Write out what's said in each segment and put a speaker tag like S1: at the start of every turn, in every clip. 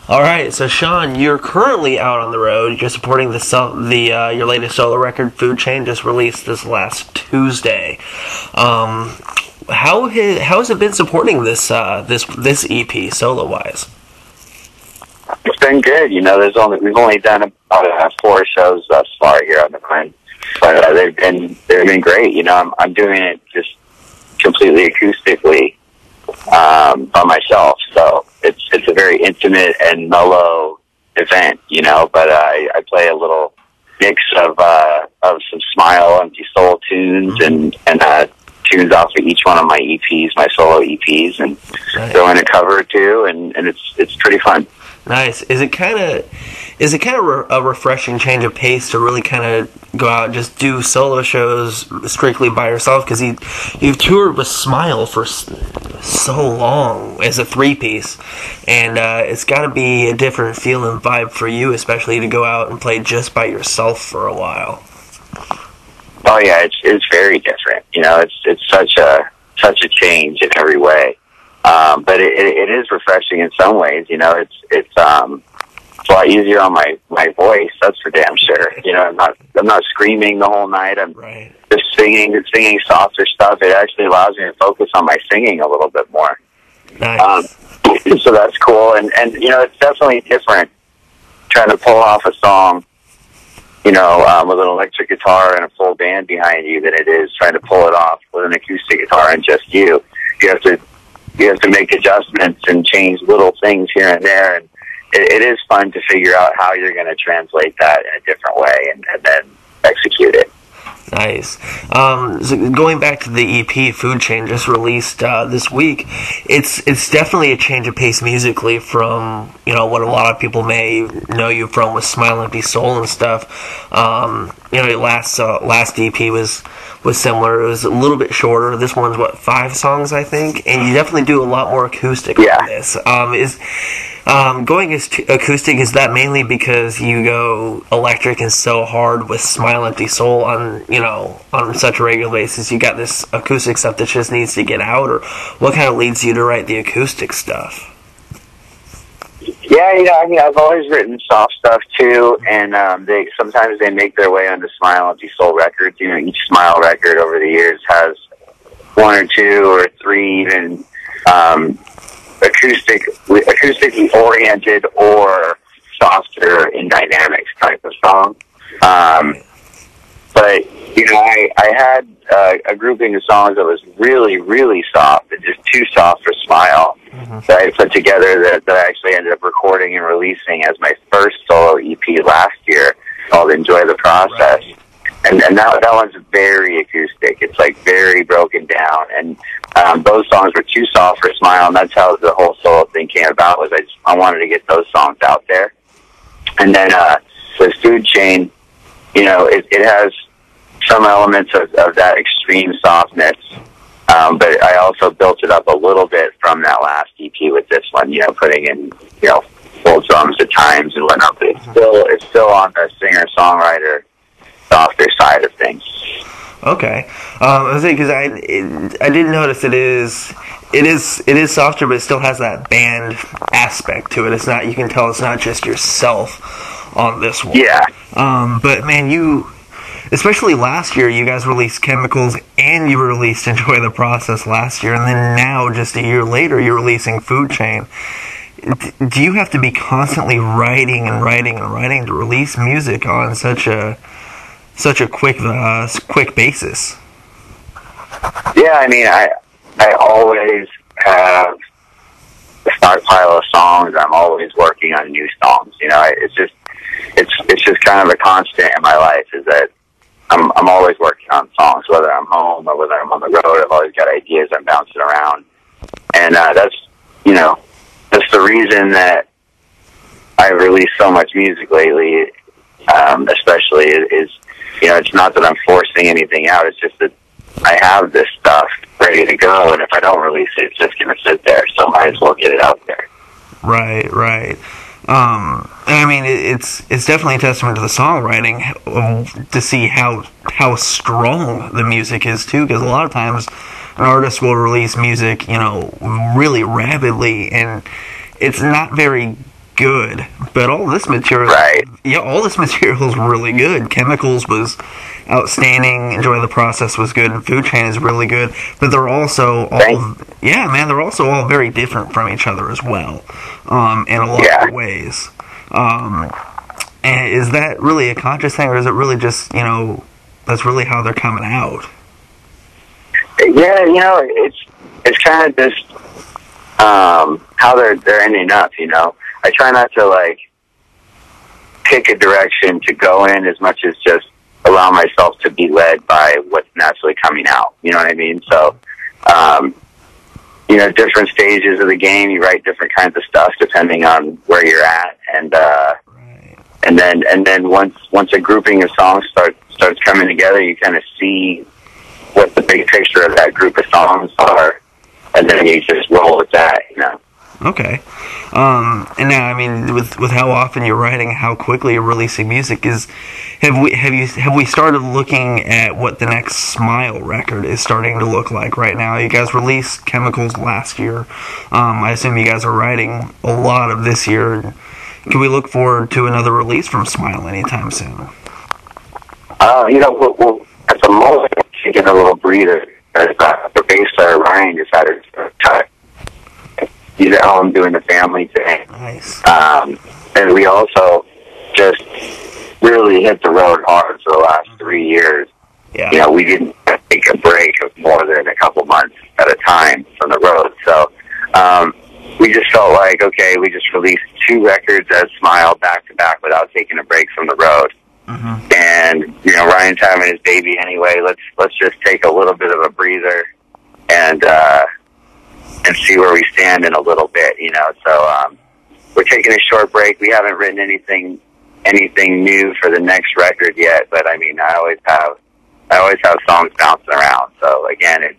S1: All right, so Sean, you're currently out on the road. You're supporting your latest solo record, Food Chain, just released this last Tuesday. How has it been supporting this EP solo wise?
S2: It's been good. We've only done about 4 shows thus far here on the Quinn, but they've been great. I'm doing it just completely acoustically by myself, so it's a very intimate and mellow event, but I play a little mix of some Smile, Empty Soul tunes and tunes off of each one of my EPs, my solo EPs, and throw in a cover or two, and it's pretty fun.
S1: Nice. Is it kind of a refreshing change of pace to really kind of go out and just do solo shows strictly by yourself? Because you've toured with Smile for so long as a 3-piece, and it's got to be a different feel and vibe for you, especially to go out and play just by yourself for a while.
S2: Oh yeah, it's very different. It's such a change in every way. But it is refreshing in some ways. It's a lot easier on my voice. That's for damn sure. I'm not screaming the whole night. I'm just singing softer stuff. It actually allows me to focus on my singing a little bit more.
S1: Nice.
S2: So that's cool. And it's definitely different trying to pull off a song, with an electric guitar and a full band behind you than it is trying to pull it off with an acoustic guitar and just you. You have to make adjustments and change little things here and there, and it is fun to figure out how you're going to translate that in a different way and then execute it.
S1: Nice. So going back to the EP, Food Chain, just released this week, it's definitely a change of pace musically from what a lot of people may know you from with Smile, Empty Soul and stuff. Your last EP was similar. It was a little bit shorter. This one's 5 songs, I think, and you definitely do a lot more acoustic on this. Going acoustic, is that mainly because you go electric and so hard with Smile, Empty Soul on such a regular basis? You got this acoustic stuff that just needs to get out, or what kind of leads you to write the acoustic stuff?
S2: Yeah, I've always written soft stuff too, and sometimes they make their way onto Smile, Empty Soul records. Each Smile record over the years has 1 or 2 or 3 even acoustically oriented or softer in dynamics type of song. But I had a grouping of songs that was really, really soft and just too soft for Smile that I put together that I actually ended up recording and releasing as my first solo EP last year, called Enjoy the Process. And that one's very acoustic. It's like very broken down, and those songs were too soft for Smile, and that's how the whole solo thing came about. Was I wanted to get those songs out there, and then with Food Chain, it has some elements of that extreme softness, but I also built it up a little bit from that last EP with this one. Putting in full drums at times and whatnot, but it's still on the singer-songwriter softer side of things.
S1: Okay, I was saying because I did notice it is softer, but it still has that band aspect to it. It's not, you can tell it's not just yourself on this one.
S2: Yeah.
S1: But man, especially last year, you guys released Chemicals and you released Enjoy the Process last year, and then now just a year later, you're releasing Food Chain. Do you have to be constantly writing to release music on such a quick basis?
S2: Yeah, I always have a stockpile of songs. I'm always working on new songs. It's just kind of a constant in my life, is that I'm always working on songs, whether I'm home or whether I'm on the road. I've always got ideas. I'm bouncing around, and that's the reason that I released so much music lately. Especially is it's not that I'm forcing anything out. It's just that I have this stuff ready to go, and if I don't release it, it's just going to sit there. So I might as well get it out there.
S1: Right. It's definitely a testament to the songwriting to see how strong the music is too. Because a lot of times an artist will release music, really rapidly, and it's not very good, but all this material,
S2: Right.
S1: yeah, all this material is really good. Chemicals was outstanding. Enjoy the Process was good, and Food Chain is really good. But they're also all, yeah, man, they're also all very different from each other as well, in a lot of ways. And is that really a conscious thing, or is it really just, you know, that's really how they're coming out?
S2: Yeah, you know, it's kind of just how they're ending up. You know, I try not to like pick a direction to go in as much as just allow myself to be led by what's naturally coming out. You know what I mean? So, you know, different stages of the game, you write different kinds of stuff depending on where you're at, and then once a grouping of songs starts coming together, you kind of see what the big picture of that group of songs are, and then you just roll with that, you know.
S1: Okay. And now, I mean, with how often you're writing, how quickly you're releasing music, have we started looking at what the next Smile record is starting to look like right now? You guys released Chemicals last year. I assume you guys are writing a lot of this year. Can we look forward to another release from Smile anytime soon?
S2: You know, we'll at the moment taking a little breather. The bass player Ryan decided to cut. He's at home doing the family thing.
S1: Nice.
S2: And we also just really hit the road hard for the last 3 years.
S1: Yeah.
S2: You know, we didn't take a break of more than a couple months at a time from the road. So we just felt like, okay, we just released 2 records as Smile back to back without taking a break from the road. Mm-hmm. And you know, Ryan's having his baby anyway. Let's just take a little bit of a breather and see where we stand in a little bit, you know. So we're taking a short break. We haven't written anything new for the next record yet, but I mean, I always have songs bouncing around. So again, it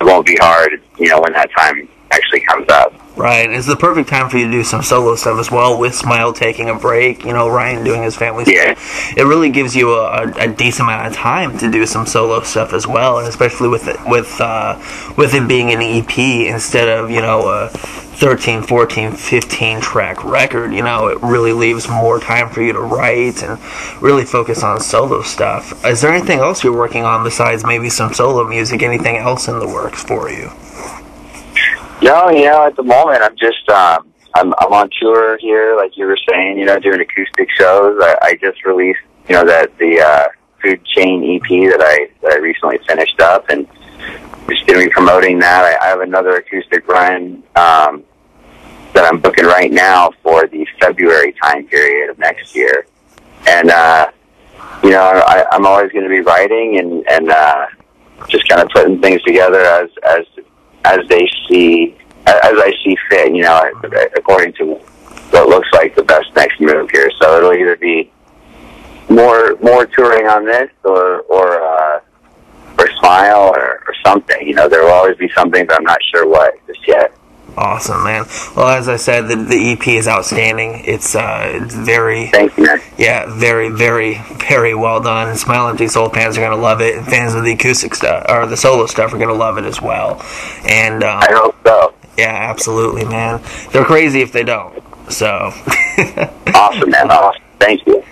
S2: won't be hard, you know, when that time actually comes up.
S1: Right. It's the perfect time for you to do some solo stuff as well, with Smile taking a break, you know, Ryan doing his family stuff. It really gives you a decent amount of time to do some solo stuff as well, and especially with it being an EP instead of, you know, a 13, 14, 15 track record, you know, it really leaves more time for you to write and really focus on solo stuff. Is there anything else you're working on besides maybe some solo music? Anything else in the works for you?
S2: No, you know, at the moment I'm just I'm on tour here, like you were saying, you know, doing acoustic shows. I just released, you know, the Food Chain EP that I recently finished up, and just going to be promoting that. I have another acoustic run that I'm booking right now for the February time period of next year, and you know, I'm always going to be writing and just kind of putting things together as I see fit, you know, according to what looks like the best next move here. So it'll either be more touring on this or Smile or something. You know, there will always be something, but I'm not sure what just yet.
S1: Awesome, man. Well, as I said, the EP is outstanding. It's very...
S2: Thank you, man.
S1: Yeah, very, very, very well done. Smile Empty Soul fans are going to love it, and fans of the acoustic stuff, or the solo stuff, are going to love it as well. And
S2: I hope so.
S1: Yeah, absolutely, man. They're crazy if they don't. So...
S2: Awesome, man. Awesome. Thank you.